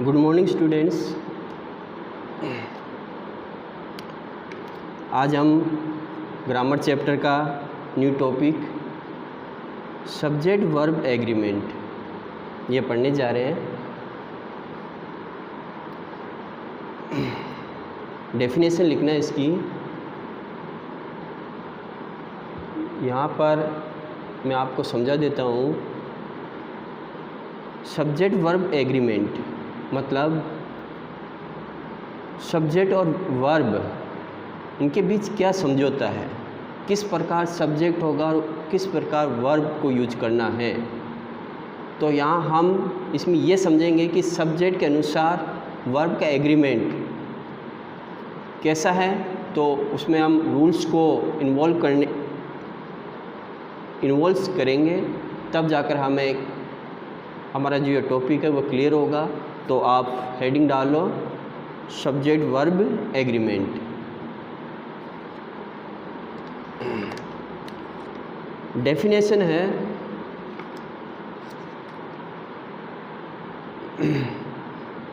Good morning students. आज हम grammar chapter का new topic subject verb agreement ये पढ़ने जा रहे हैं। डेफिनेशन लिखना है इसकी। यहाँ पर मैं आपको समझा देता हूँ। सब्जेक्ट वर्ब एग्रीमेंट मतलब सब्जेक्ट और वर्ब इनके बीच क्या समझौता है, किस प्रकार सब्जेक्ट होगा और किस प्रकार वर्ब को यूज करना है। तो यहाँ हम इसमें ये समझेंगे कि सब्जेक्ट के अनुसार वर्ब का एग्रीमेंट कैसा है, तो उसमें हम रूल्स को इन्वॉल्व करेंगे, तब जाकर हमारा जो ये टॉपिक है वो क्लियर होगा। तो आप हेडिंग डालो सब्जेक्ट वर्ब एग्रीमेंट। डेफिनेशन है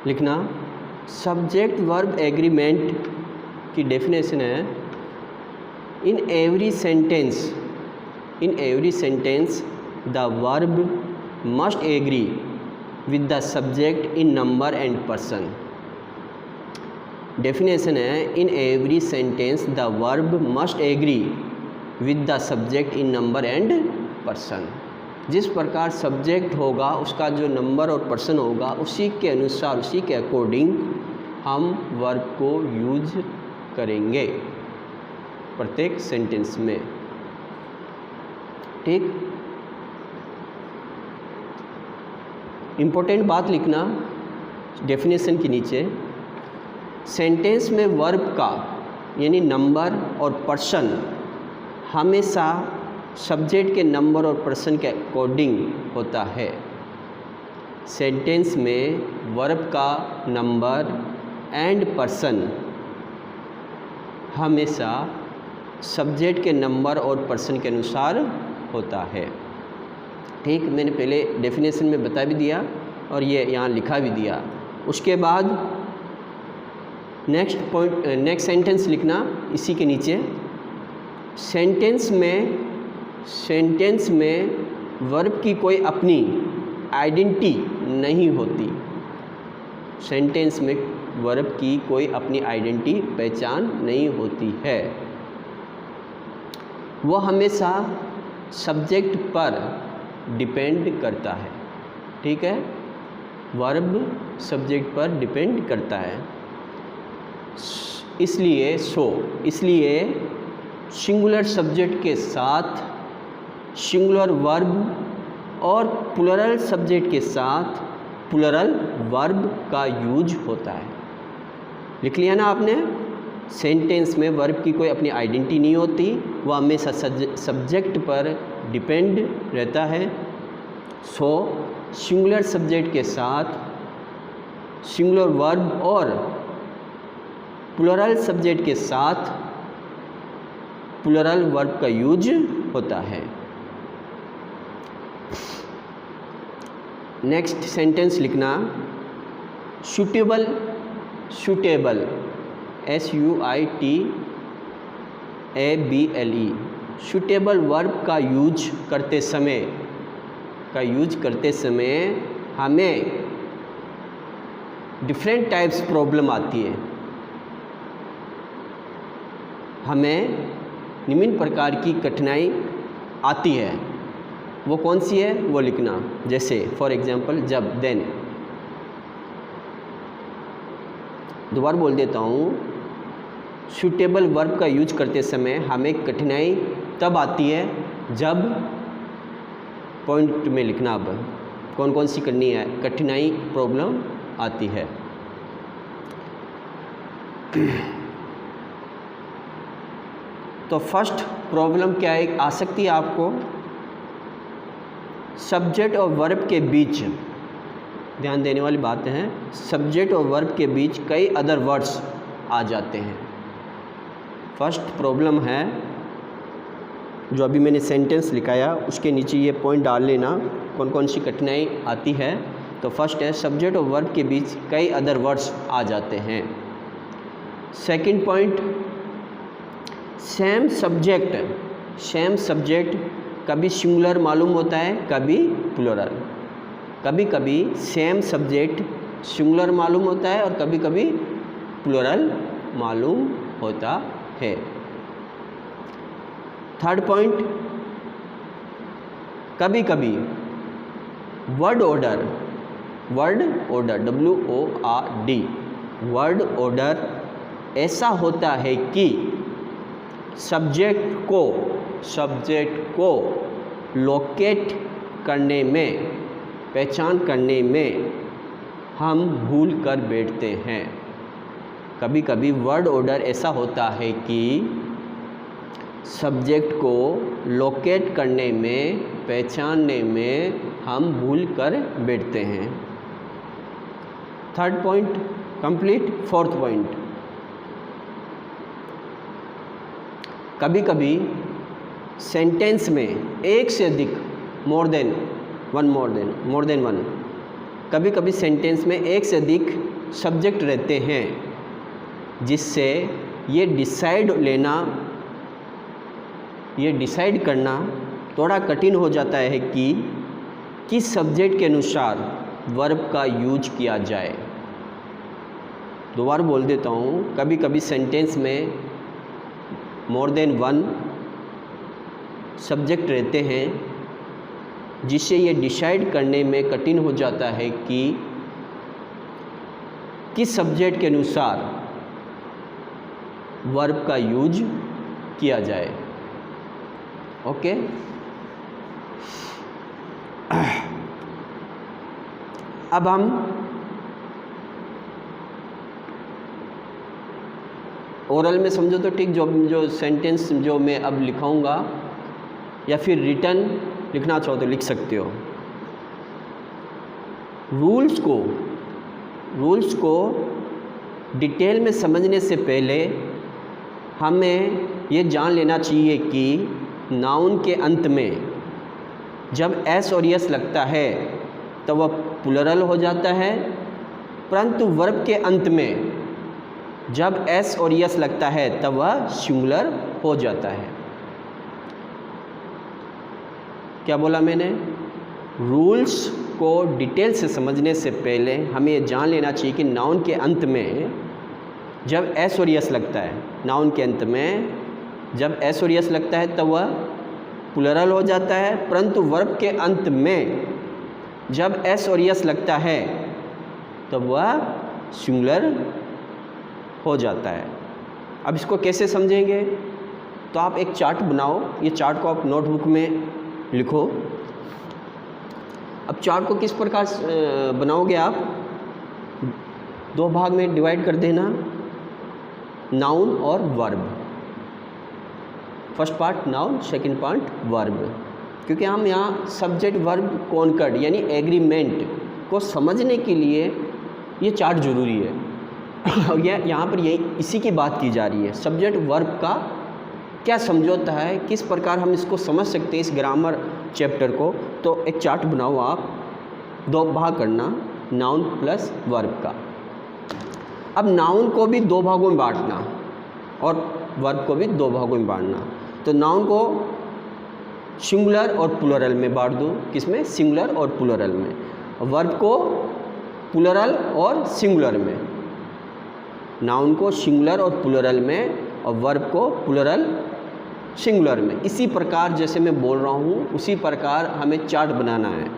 लिखना। सब्जेक्ट वर्ब एग्रीमेंट की डेफिनेशन है in every sentence the verb must agree with the subject in number and person। Definition है in every sentence the verb must agree with the subject in number and person. जिस प्रकार subject होगा उसका जो number और person होगा उसी के अनुसार, उसी के अकॉर्डिंग हम वर्ब को यूज करेंगे प्रत्येक सेंटेंस में। ठीक, इम्पोर्टेंट बात लिखना डेफिनेशन के नीचे। सेंटेंस में वर्ब का यानी नंबर और पर्सन हमेशा सब्जेक्ट के नंबर और पर्सन के अकॉर्डिंग होता है। सेंटेंस में वर्ब का नंबर एंड पर्सन हमेशा सब्जेक्ट के नंबर और पर्सन के अनुसार होता है। ठीक, मैंने पहले डेफिनेशन में बता भी दिया और ये यहाँ लिखा भी दिया। उसके बाद नेक्स्ट सेंटेंस लिखना इसी के नीचे। सेंटेंस में वर्ब की कोई अपनी आइडेंटिटी नहीं होती। सेंटेंस में वर्ब की कोई अपनी आइडेंटिटी, पहचान नहीं होती है। वो हमेशा सब्जेक्ट पर डिपेंड करता है। ठीक है, वर्ब सब्जेक्ट पर डिपेंड करता है। इसलिए सिंगुलर सब्जेक्ट के साथ सिंगुलर वर्ब और प्लूरल सब्जेक्ट के साथ प्लूरल वर्ब का यूज होता है। लिख लिया ना आपने। सेंटेंस में वर्ब की कोई अपनी आइडेंटिटी नहीं होती, वह हमेशा सब्जेक्ट पर डिपेंड रहता है। सिंगुलर सब्जेक्ट के साथ सिंगुलर वर्ब और प्लूरल सब्जेक्ट के साथ प्लूरल वर्ब का यूज होता है। नेक्स्ट सेंटेंस लिखना सूटेबल SUITABLE। सूटेबल वर्ब का यूज करते समय हमें डिफरेंट टाइप्स प्रॉब्लम आती है। हमें निम्न प्रकार की कठिनाई आती है। वो कौन सी है वो लिखना। जैसे फॉर एग्जांपल जब, देन। दोबारा बोल देता हूँ। सूटेबल वर्ब का यूज करते समय हमें कठिनाई तब आती है जब, पॉइंट में लिखना अब कौन कौन सी करनी है कठिनाई प्रॉब्लम आती है। तो फर्स्ट प्रॉब्लम क्या है आ सकती है आपको, सब्जेक्ट और वर्ब के बीच, ध्यान देने वाली बातें हैं। सब्जेक्ट और वर्ब के बीच कई अदर वर्ड्स आ जाते हैं। फर्स्ट प्रॉब्लम है जो अभी मैंने सेंटेंस लिखाया उसके नीचे ये पॉइंट डाल लेना कौन कौन सी कठिनाई आती है। तो फर्स्ट है सब्जेक्ट और वर्ब के बीच कई अदर वर्ड्स आ जाते हैं। सेकंड पॉइंट, सेम सब्जेक्ट कभी सिंगुलर मालूम होता है, कभी प्लूरल। कभी कभी सेम सब्जेक्ट सिंगुलर मालूम होता है और कभी कभी प्लूरल मालूम होता है। थर्ड पॉइंट, कभी कभी word order WORD, word order ऐसा होता है कि सब्जेक्ट को लोकेट करने में, पहचान करने में हम भूल कर बैठते हैं। कभी कभी वर्ड ऑर्डर ऐसा होता है कि सब्जेक्ट को लोकेट करने में, पहचानने में हम भूल कर बैठते हैं। Third point complete. Fourth point, कभी कभी सेंटेंस में एक से अधिक मोर देन वन, कभी कभी सेंटेंस में एक से अधिक सब्जेक्ट रहते हैं, जिससे ये डिसाइड करना थोड़ा कठिन हो जाता है कि किस सब्जेक्ट के अनुसार वर्ब का यूज किया जाए। दोबारा बोल देता हूँ, कभी कभी सेंटेंस में मोर देन वन सब्जेक्ट रहते हैं, जिससे ये डिसाइड करने में कठिन हो जाता है कि किस सब्जेक्ट के अनुसार वर्ब का यूज किया जाए। ओके, अब हम ओरल में समझो तो ठीक, जो सेंटेंस जो मैं अब लिखाऊंगा या फिर रिटर्न लिखना चाहो तो लिख सकते हो। रूल्स को डिटेल में समझने से पहले हमें ये जान लेना चाहिए कि नाउन के अंत में जब एस और यस लगता है तो वह प्लूरल हो जाता है, परंतु वर्ब के अंत में जब एस और यस लगता है तब वह सिंगुलर हो जाता है। क्या बोला मैंने? रूल्स को डिटेल से समझने से पहले हमें ये जान लेना चाहिए कि नाउन के अंत में जब एस और यस लगता है, नाउन के अंत में जब एस और यस लगता है तब वह प्लूरल हो जाता है, परंतु वर्ब के अंत में जब एस और यस लगता है तब वह सिंगुलर हो जाता है। अब इसको कैसे समझेंगे? तो आप एक चार्ट बनाओ, ये चार्ट को आप नोटबुक में लिखो। अब चार्ट को किस प्रकार बनाओगे आप? दो भाग में डिवाइड कर देना, नाउन और verb. First part noun, second part verb. क्योंकि हम यहाँ सब्जेक्ट वर्ब कॉन्कर्ड यानी एग्रीमेंट को समझने के लिए ये चार्ट ज़रूरी है। और यह यहाँ पर इसी की बात की जा रही है, सब्जेक्ट वर्ब का क्या समझौता है, किस प्रकार हम इसको समझ सकते हैं इस ग्रामर चैप्टर को। तो एक चार्ट बनाओ आप, दो भाग करना, नाउन प्लस वर्ब का। अब नाउन को भी दो भागों में बांटना और वर्ब को भी दो भागों में बांटना। तो नाउन को सिंगुलर और प्लूरल में बांट दो, किसमें? सिंगुलर और प्लूरल में। वर्ब को प्लूरल और सिंगुलर में, नाउन को सिंगुलर और प्लूरल में और वर्ब को प्लूरल सिंगुलर में। इसी प्रकार जैसे मैं बोल रहा हूँ उसी प्रकार हमें चार्ट बनाना है।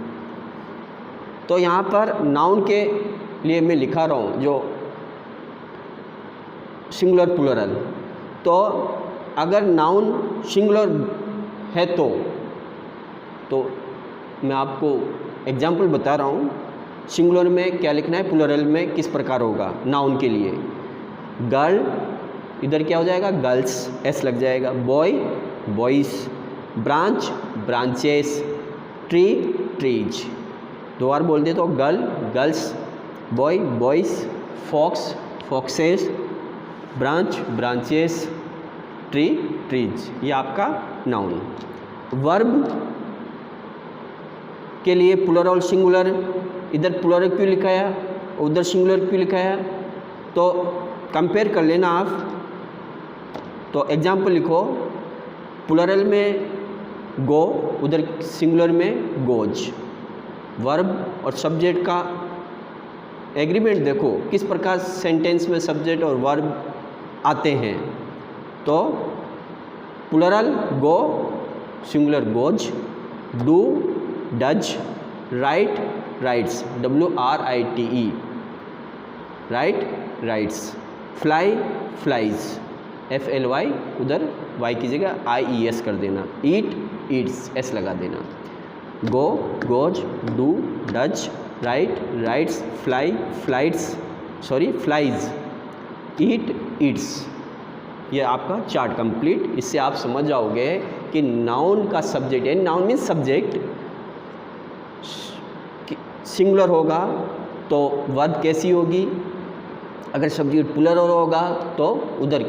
तो यहाँ पर नाउन के लिए मैं लिखा रहा हूँ जो सिंगुलर प्लूरल। तो अगर नाउन सिंगुलर है तो मैं आपको एग्जाम्पल बता रहा हूँ। सिंगुलर में क्या लिखना है, प्लूरल में किस प्रकार होगा। नाउन के लिए गर्ल, इधर क्या हो जाएगा? गर्ल्स, एस लग जाएगा। Boy, boys. Branch, branches. Tree, trees. दो बार बोल दे तो girl, girls. Boy, boys. Fox, foxes. Branch, branches. Tree, trees. ये आपका नाउन। वर्ब के लिए प्लूरल सिंगुलर इधर प्लूरल क्यों लिखाया, उधर सिंगुलर क्यों लिखाया, तो कंपेयर कर लेना आप। तो एग्जाम्पल लिखो, प्लूरल में गो, उधर सिंगुलर में गोज। वर्ब और सब्जेक्ट का एग्रीमेंट देखो किस प्रकार सेंटेंस में सब्जेक्ट और वर्ब आते हैं। तो plural go, singular goes, do does, write writes, WRITE write writes, fly flies, FLY उधर Y की जगह IES कर देना, ईट ईट्स S लगा देना, गो goes, do does, write writes, fly flights, flies, eat Yeats. ये आपका चार्ट कंप्लीट। इससे आप समझ जाओगे कि नाउन का सब्जेक्ट है, नाउन मीन्स सब्जेक्ट सिंगुलर होगा तो वर्ब कैसी होगी, अगर सब्जेक्ट प्लूरल होगा तो उधर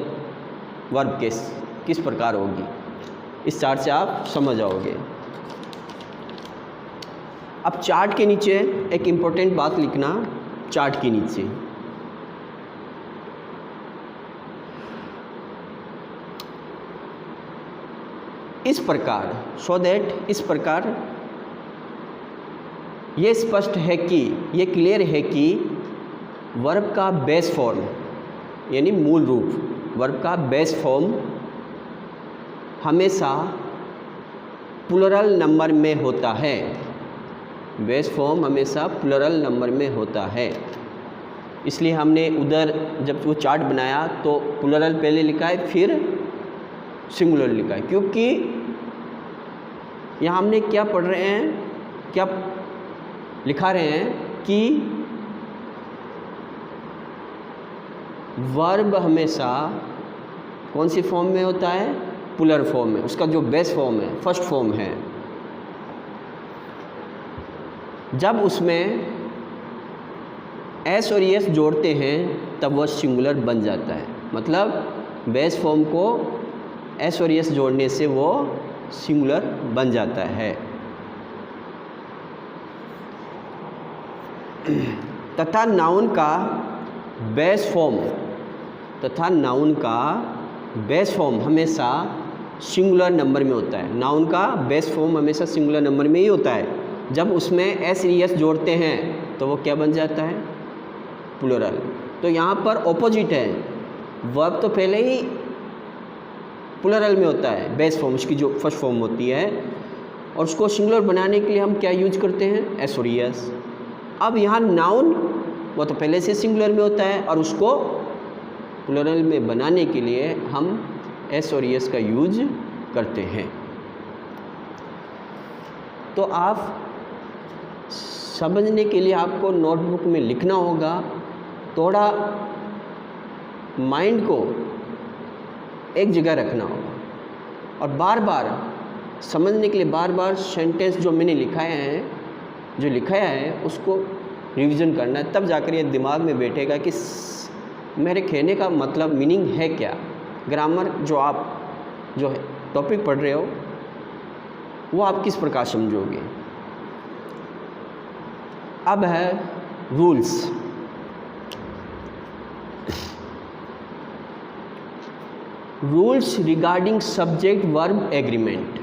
वर्ब किस प्रकार होगी। इस चार्ट से आप समझ जाओगे। अब चार्ट के नीचे एक इम्पोर्टेंट बात लिखना, चार्ट के नीचे इस प्रकार, सो दैट इस प्रकार ये स्पष्ट है कि, ये क्लियर है कि वर्ब का बेस फॉर्म यानी मूल रूप, वर्ब का बेस फॉर्म हमेशा प्लूरल नंबर में होता है। बेस फॉर्म हमेशा प्लूरल नंबर में होता है। इसलिए हमने उधर जब वो चार्ट बनाया तो प्लूरल पहले लिखा है फिर सिंगुलर लिखा है, क्योंकि यहाँ हमने क्या पढ़ रहे हैं, क्या लिखा रहे हैं कि वर्ब हमेशा कौन सी फॉर्म में होता है, प्लूरल फॉर्म में। उसका जो बेस फॉर्म है, फर्स्ट फॉर्म है, जब उसमें एस और एस जोड़ते हैं तब वह सिंगुलर बन जाता है। मतलब बेस फॉर्म को एस और एस जोड़ने से वो सिंगुलर बन जाता है। तथा नाउन का बेस फॉर्म, तथा नाउन का बेस फॉर्म हमेशा सिंगुलर नंबर में होता है। नाउन का बेस फॉर्म हमेशा सिंगुलर नंबर में ही होता है। जब उसमें एस एस जोड़ते हैं तो वो क्या बन जाता है, प्लूरल। तो यहाँ पर ऑपोजिट है, वर्ब तो पहले ही प्लूरल में होता है, बेस फॉर्म उसकी जो फर्स्ट फॉर्म होती है, और उसको सिंगुलर बनाने के लिए हम क्या यूज करते हैं, एस और एस। अब यहाँ नाउन वो तो पहले से सिंगुलर में होता है और उसको प्लूरल में बनाने के लिए हम एस और एस का यूज करते हैं। तो आप समझने के लिए आपको नोटबुक में लिखना होगा, थोड़ा माइंड को एक जगह रखना होगा और बार बार समझने के लिए बार बार सेंटेंस जो मैंने लिखाया है उसको रिवीजन करना है, तब जाकर ये दिमाग में बैठेगा कि मेरे कहने का मतलब मीनिंग है क्या। ग्रामर जो आप जो टॉपिक पढ़ रहे हो वो आप किस प्रकार समझोगे। अब है rules. Rules regarding subject verb agreement.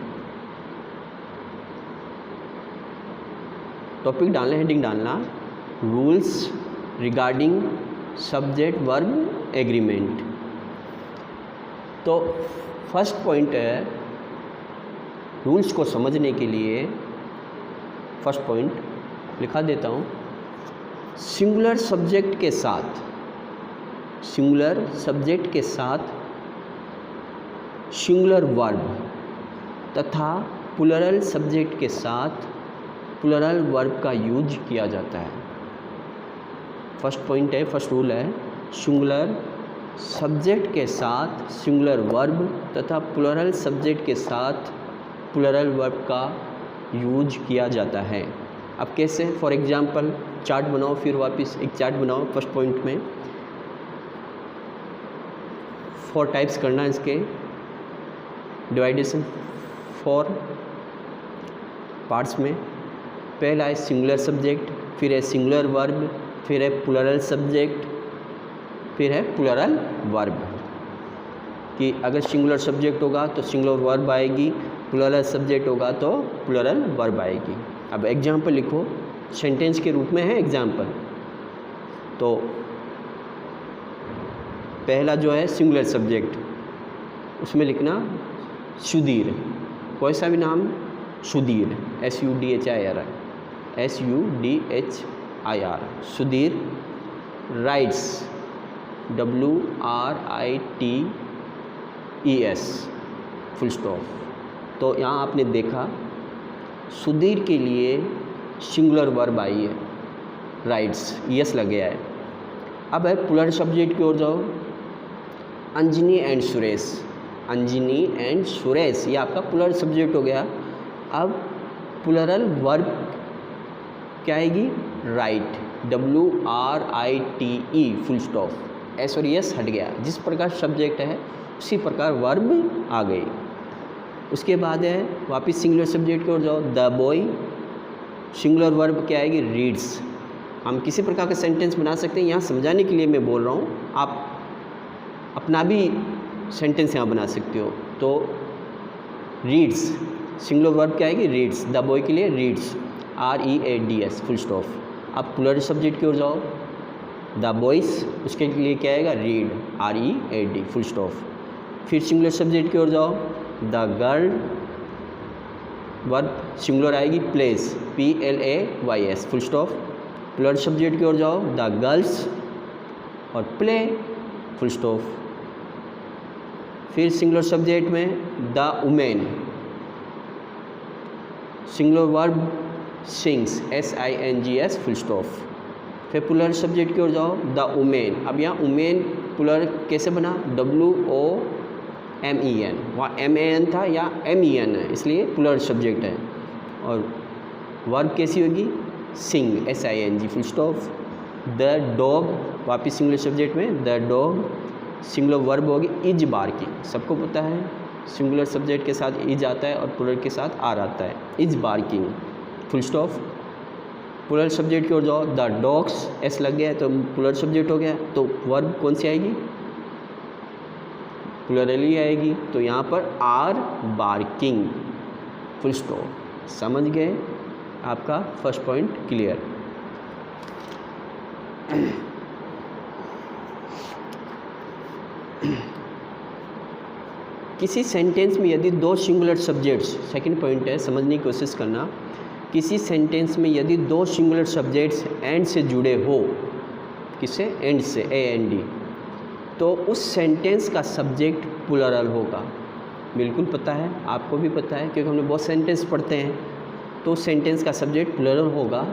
Topic डालना, हेडिंग डालना, rules regarding subject verb agreement. तो फर्स्ट पॉइंट है, रूल्स को समझने के लिए फर्स्ट पॉइंट लिखा देता हूँ, सिंगुलर सब्जेक्ट के साथ, सिंगुलर सब्जेक्ट के साथ सिंगुलर वर्ब तथा प्लूरल सब्जेक्ट के साथ प्लूरल वर्ब का यूज किया जाता है। फर्स्ट पॉइंट है, फर्स्ट रूल है, सिंगुलर सब्जेक्ट के साथ सिंगुलर वर्ब तथा प्लूरल सब्जेक्ट के साथ प्लूरल वर्ब का यूज किया जाता है। अब कैसे, फॉर एग्जांपल चार्ट बनाओ, फिर वापस एक चार्ट बनाओ। फर्स्ट पॉइंट में 4 टाइप्स करना है इसके, डिवाइडेशन 4 पार्ट्स में। पहला है सिंगुलर सब्जेक्ट, फिर है सिंगुलर वर्ब, फिर है प्लूरल सब्जेक्ट, फिर है प्लूरल वर्ब। कि अगर सिंगुलर सब्जेक्ट होगा तो सिंगुलर वर्ब आएगी, प्लूरल सब्जेक्ट होगा तो प्लूरल वर्ब आएगी। अब एग्जाम्पल लिखो, सेंटेंस के रूप में है एग्जाम्पल। तो पहला जो है सिंगुलर सब्जेक्ट, उसमें लिखना सुधीर, कोई सा भी नाम, Sudhir, SUDHIR, SUDHIR, Sudhir rights, WRITES, full stop. तो यहाँ आपने देखा सुधीर के लिए सिंगुलर वर्ब आई है, राइट्स, यस लग गया है। अब है प्लूरल सब्जेक्ट की ओर जाओ, अंजनी एंड सुरेश, अंजनी एंड सुरेश, ये आपका प्लूरल सब्जेक्ट हो गया। अब प्लूरल वर्ब क्या आएगी, right, WRITE, full stop, S और यस हट गया। जिस प्रकार सब्जेक्ट है उसी प्रकार वर्ब आ गई। उसके बाद है वापस सिंगुलर सब्जेक्ट की ओर जाओ, द बॉय, सिंगुलर वर्ब क्या आएगी, रीड्स। हम किसी प्रकार का सेंटेंस बना सकते हैं, यहाँ समझाने के लिए मैं बोल रहा हूँ, आप अपना भी सेंटेंस यहाँ बना सकते हो। तो रीड्स, सिंगुलर वर्ब क्या आएगी, रीड्स, द बॉय के लिए रीड्स, READS, फुल स्टॉप। अब प्लूरल सब्जेक्ट की ओर जाओ, द बॉयज़, उसके लिए क्या आएगा, रीड, READ, फुल स्टॉप। फिर सिंगुलर सब्जेक्ट की ओर जाओ, द गर्ल, वर्ब सिंगुलर आएगी, plays, PLAYS, full stop. Plural subject की ओर जाओ, द गर्ल्स और प्ले, फुल स्टॉप। फिर सिंगुलर सब्जेक्ट में the women, singular verb sings, SINGS, full stop. फिर प्लूरल सब्जेक्ट की ओर जाओ, द वुमेन। अब यहाँ वुमेन प्लूरल कैसे बना, WOMEN, वहाँ MAN था या MEN है, इसलिए प्लूरल सब्जेक्ट है। और वर्ब कैसी होगी, सिंग, SING, full stop. The dog, वापिस सिंगुलर सब्जेक्ट में, द डॉग, सिंगुलर वर्ब होगी, इज बार्किंग, सबको पता है सिंगुलर सब्जेक्ट के साथ इज आता है और प्लूरल के साथ आर आता है, is barking, full stop. Plural subject की ओर जाओ, द डॉग्स, एस लग गया तो प्लूरल सब्जेक्ट हो गया, तो वर्ब कौन सी आएगी, प्लूरल ही आएगी। तो यहाँ पर आर बार्किंग, फुल स्टॉप। समझ गए, आपका फर्स्ट पॉइंट क्लियर। किसी सेंटेंस में यदि दो सिंगुलर सब्जेक्ट्स, सेकंड पॉइंट है, समझने की कोशिश करना, किसी सेंटेंस में यदि दो सिंगुलर सब्जेक्ट्स एंड से जुड़े हो, किससे, एंड से, AND, तो उस सेंटेंस का सब्जेक्ट प्लूरल होगा। बिल्कुल पता है, आपको भी पता है, क्योंकि हमने बहुत सेंटेंस पढ़ते हैं। तो सेंटेंस का सब्जेक्ट प्लूरल होगा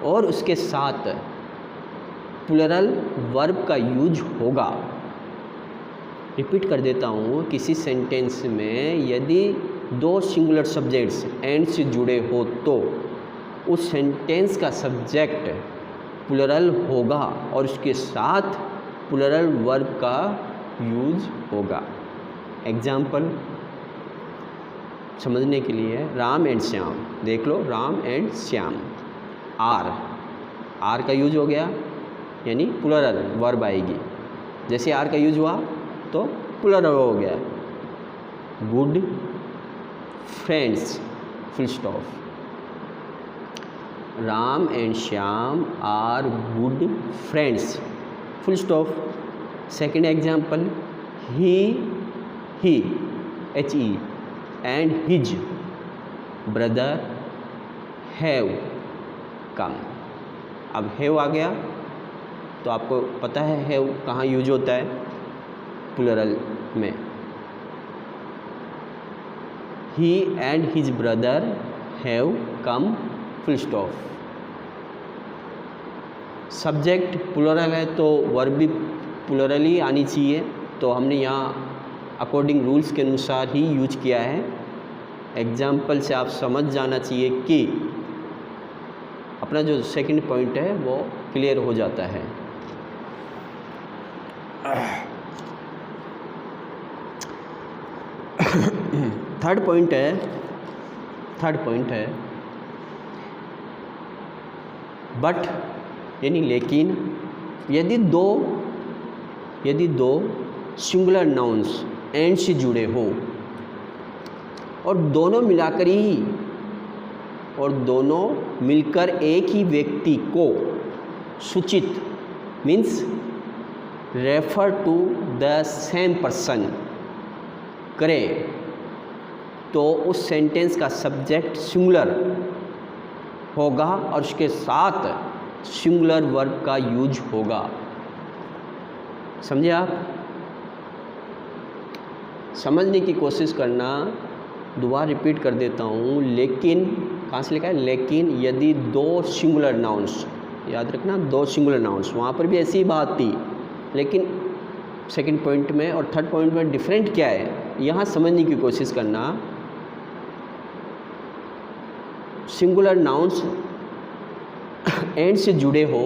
और उसके साथ प्लूरल वर्ब का यूज होगा। रिपीट कर देता हूँ, किसी सेंटेंस में यदि दो सिंगुलर सब्जेक्ट्स एंड से जुड़े हो तो उस सेंटेंस का सब्जेक्ट प्लूरल होगा और उसके साथ प्लूरल वर्ब का यूज होगा। एग्जाम्पल समझने के लिए, राम एंड श्याम, देख लो, राम एंड श्याम, आर का यूज हो गया, यानी प्लूरल वर्ब आएगी। जैसे आर का यूज हुआ तो प्लूरल हो गया, good friends, full stop. Ram and Shyam are good friends, full stop. Second example, he HE and his brother have come. अब हैव आ गया तो आपको पता है हैव कहाँ यूज होता है, प्लूरल में। He and his brother have come, full stop. Subject plural है तो वर्ब भी प्लूरल ही आनी चाहिए, तो हमने यहाँ अकॉर्डिंग रूल्स के अनुसार ही यूज किया है। एग्जाम्पल से आप समझ जाना चाहिए कि अपना जो सेकंड पॉइंट है वो क्लियर हो जाता है। थर्ड पॉइंट है बट यानी लेकिन यदि दो सिंगुलर नाउन्स एंड से जुड़े हो और दोनों मिलकर एक ही व्यक्ति को सूचित means refer to the same person करे तो उस सेंटेंस का सब्जेक्ट सिंगुलर होगा और उसके साथ सिंगुलर वर्ब का यूज होगा। समझे आप? समझने की कोशिश करना। दोबारा रिपीट कर देता हूँ। लेकिन कहाँ से लिखा है? लेकिन यदि दो सिंगुलर नाउन्स, याद रखना दो सिंगुलर नाउन्स, वहाँ पर भी ऐसी ही बात थी, लेकिन सेकंड पॉइंट में और थर्ड पॉइंट में डिफरेंट क्या है, यहाँ समझने की कोशिश करना। सिंगुलर नाउन्स एंड से जुड़े हो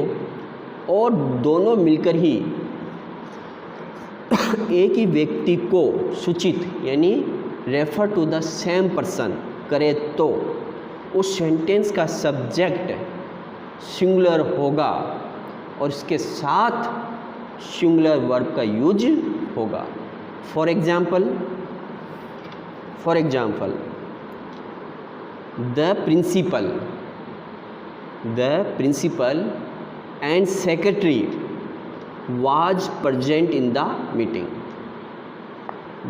और दोनों मिलकर ही एक ही व्यक्ति को सूचित यानी refer to the same person करे तो उस सेंटेंस का सब्जेक्ट सिंगुलर होगा और इसके साथ सिंगुलर वर्ब का यूज होगा। For example the principal and secretary was present in the meeting.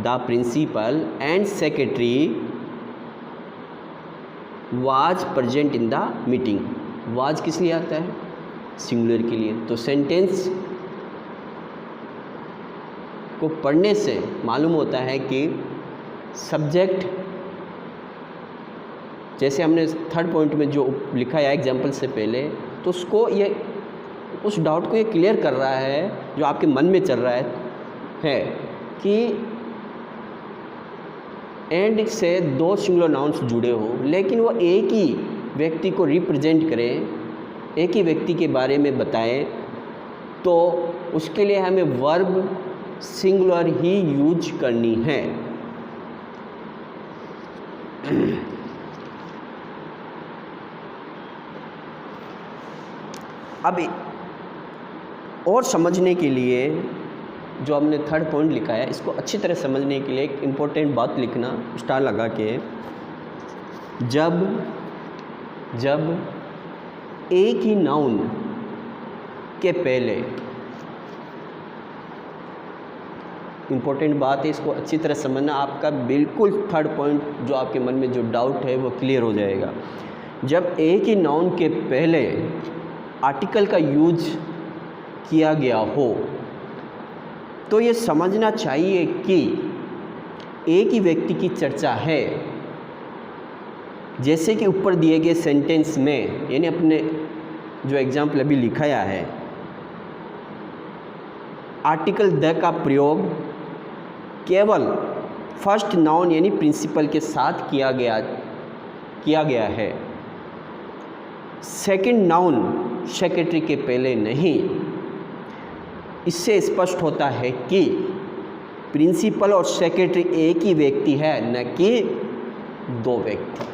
The principal and secretary was present in the meeting. was किस लिए आता है? सिंगुलर के लिए। तो सेंटेंस को पढ़ने से मालूम होता है कि सब्जेक्ट, जैसे हमने थर्ड पॉइंट में जो लिखा है एग्जाम्पल से पहले, तो उसको ये उस डाउट को ये क्लियर कर रहा है जो आपके मन में चल रहा है कि एंड से दो सिंगुलर नाउन्स जुड़े हो लेकिन वो एक ही व्यक्ति को रिप्रेजेंट करें, एक ही व्यक्ति के बारे में बताएं, तो उसके लिए हमें वर्ब सिंगुलर ही यूज करनी है। अब और समझने के लिए जो हमने थर्ड पॉइंट लिखा है, इसको अच्छी तरह समझने के लिए एक इम्पोर्टेंट बात लिखना, स्टार लगा के। जब एक ही नाउन के पहले, इम्पोर्टेंट बात है, इसको अच्छी तरह समझना, आपका बिल्कुल थर्ड पॉइंट जो आपके मन में जो डाउट है वो क्लियर हो जाएगा। जब एक ही नाउन के पहले आर्टिकल का यूज किया गया हो तो ये समझना चाहिए कि एक ही व्यक्ति की चर्चा है। जैसे कि ऊपर दिए गए सेंटेंस में, यानी अपने जो एग्जाम्पल अभी लिखाया है, आर्टिकल द का प्रयोग केवल फर्स्ट नाउन यानी प्रिंसिपल के साथ किया गया है, सेकंड नाउन सेक्रेटरी के पहले नहीं। इससे स्पष्ट होता है कि प्रिंसिपल और सेक्रेटरी एक ही व्यक्ति है, न कि दो व्यक्ति।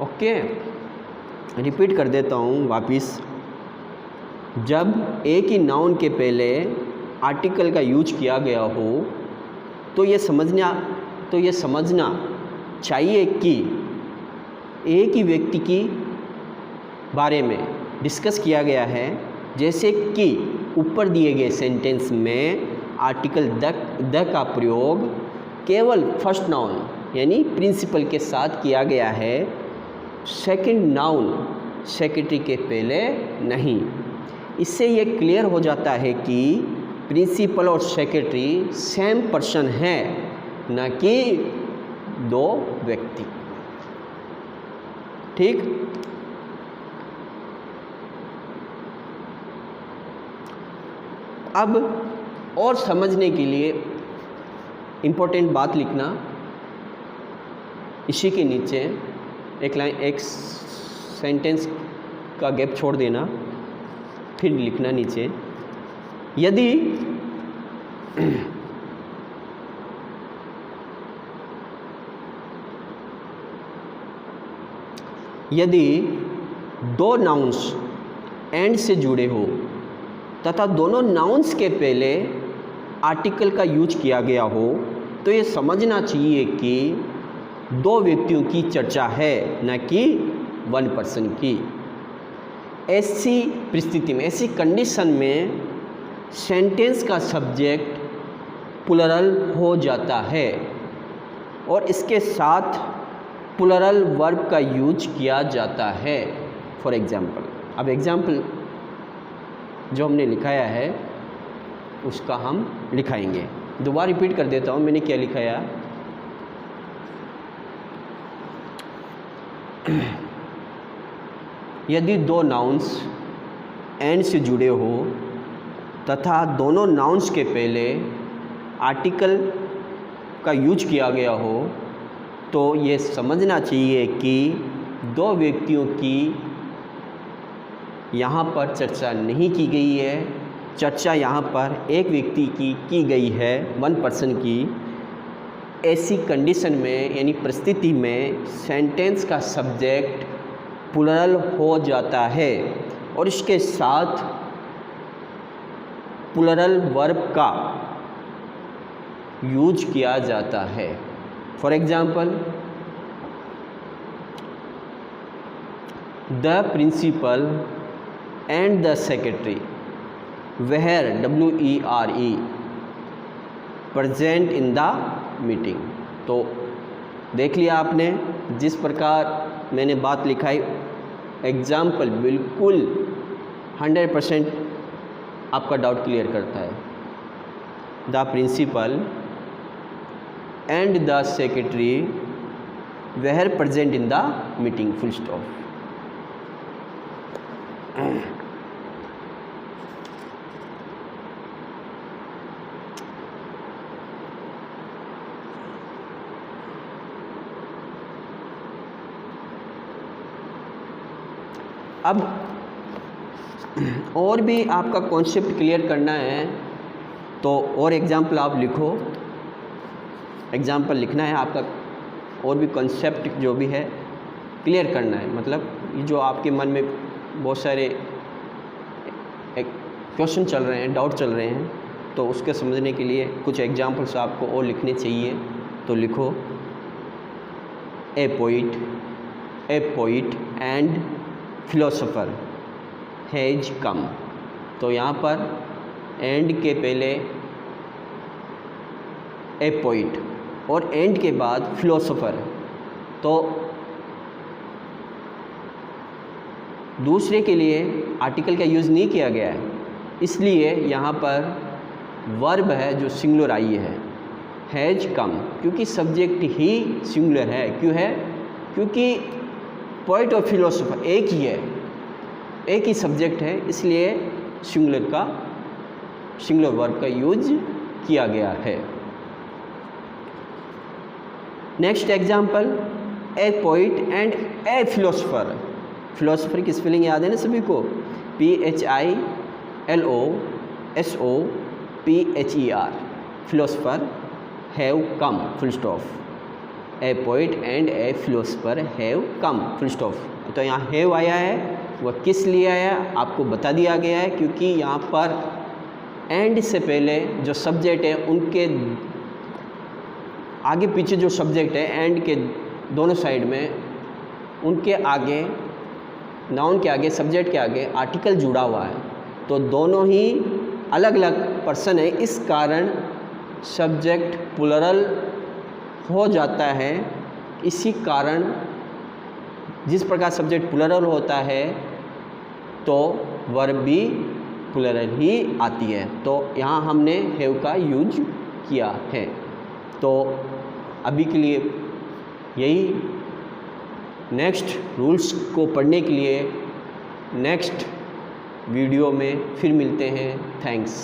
ओके, रिपीट कर देता हूँ वापिस। जब एक ही नाउन के पहले आर्टिकल का यूज किया गया हो तो ये समझना चाहिए कि एक ही व्यक्ति की बारे में डिस्कस किया गया है। जैसे कि ऊपर दिए गए सेंटेंस में आर्टिकल द का प्रयोग केवल फर्स्ट नाउन यानी प्रिंसिपल के साथ किया गया है, सेकंड नाउन सेक्रेटरी के पहले नहीं। इससे ये क्लियर हो जाता है कि प्रिंसिपल और सेक्रेटरी सेम पर्सन है, न कि दो व्यक्ति। ठीक। अब और समझने के लिए इम्पोर्टेंट बात लिखना, इसी के नीचे एक सेंटेंस का गैप छोड़ देना, फिर लिखना नीचे। यदि यदि दो नाउन्स एंड से जुड़े हो तथा दोनों नाउन्स के पहले आर्टिकल का यूज किया गया हो तो ये समझना चाहिए कि दो व्यक्तियों की चर्चा है, न कि वन पर्सन की। ऐसी परिस्थिति में, ऐसी कंडीशन में सेंटेंस का सब्जेक्ट प्लूरल हो जाता है और इसके साथ प्लूरल वर्ब का यूज किया जाता है। फॉर एग्जाम्पल, अब एग्जाम्पल जो हमने लिखाया है उसका हम लिखाएंगे। दोबारा रिपीट कर देता हूँ मैंने क्या लिखाया। यदि दो नाउन्स एंड से जुड़े हो तथा दोनों नाउन्स के पहले आर्टिकल का यूज किया गया हो तो ये समझना चाहिए कि दो व्यक्तियों की यहाँ पर चर्चा नहीं की गई है, चर्चा यहाँ पर एक व्यक्ति की गई है, वन पर्सन की। ऐसी कंडीशन में यानी परिस्थिति में सेंटेंस का सब्जेक्ट प्लूरल हो जाता है और इसके साथ प्लूरल वर्ब का यूज किया जाता है। For example, the principal and the secretary were WERE present in the meeting. तो देख लिया आपने, जिस प्रकार मैंने बात लिखाई एग्जाम्पल बिल्कुल 100% आपका डाउट क्लियर करता है। The principal and the secretary were present in the meeting, full stop. अब और भी आपका कॉन्सेप्ट क्लियर करना है तो और एग्जाम्पल आप लिखो। एग्जाम्पल लिखना है आपका, और भी कॉन्सेप्ट जो भी है क्लियर करना है। मतलब जो आपके मन में बहुत सारे क्वेश्चन चल रहे हैं, डाउट चल रहे हैं, तो उसके समझने के लिए कुछ एग्जाम्पल्स आपको और लिखने चाहिए। तो लिखो, a poet and philosopher has come. तो यहाँ पर एंड के पहले ए पोइट और एंड के बाद फिलोसोफर, तो दूसरे के लिए आर्टिकल का यूज़ नहीं किया गया है, इसलिए यहाँ पर वर्ब है जो सिंगुलर आई है, हैज कम, क्योंकि सब्जेक्ट ही सिंगुलर है। क्यों है? क्योंकि पोइट और फिलोसोफर एक ही है, एक ही सब्जेक्ट है, इसलिए सिंगुलर वर्ब का यूज किया गया है। Next example, a poet and A philosopher. Philosopher की स्पेलिंग याद है ना सभी को? PHILOSOPHER। Philosopher have come, full stop. A poet and A philosopher have come, full stop. तो यहाँ हैव आया है, वह किस लिए आया आपको बता दिया गया है, क्योंकि यहाँ पर एंड से पहले जो सब्जेक्ट है उनके आगे पीछे जो सब्जेक्ट है एंड के दोनों साइड में, उनके आगे नाउन के आगे, सब्जेक्ट के आगे आर्टिकल जुड़ा हुआ है, तो दोनों ही अलग अलग पर्सन है। इस कारण सब्जेक्ट प्लूरल हो जाता है। इसी कारण जिस प्रकार सब्जेक्ट प्लूरल होता है तो वर्ब भी प्लूरल ही आती है। तो यहाँ हमने हैव का यूज किया है। तो अभी के लिए यही, नेक्स्ट रूल्स को पढ़ने के लिए नेक्स्ट वीडियो में फिर मिलते हैं। थैंक्स।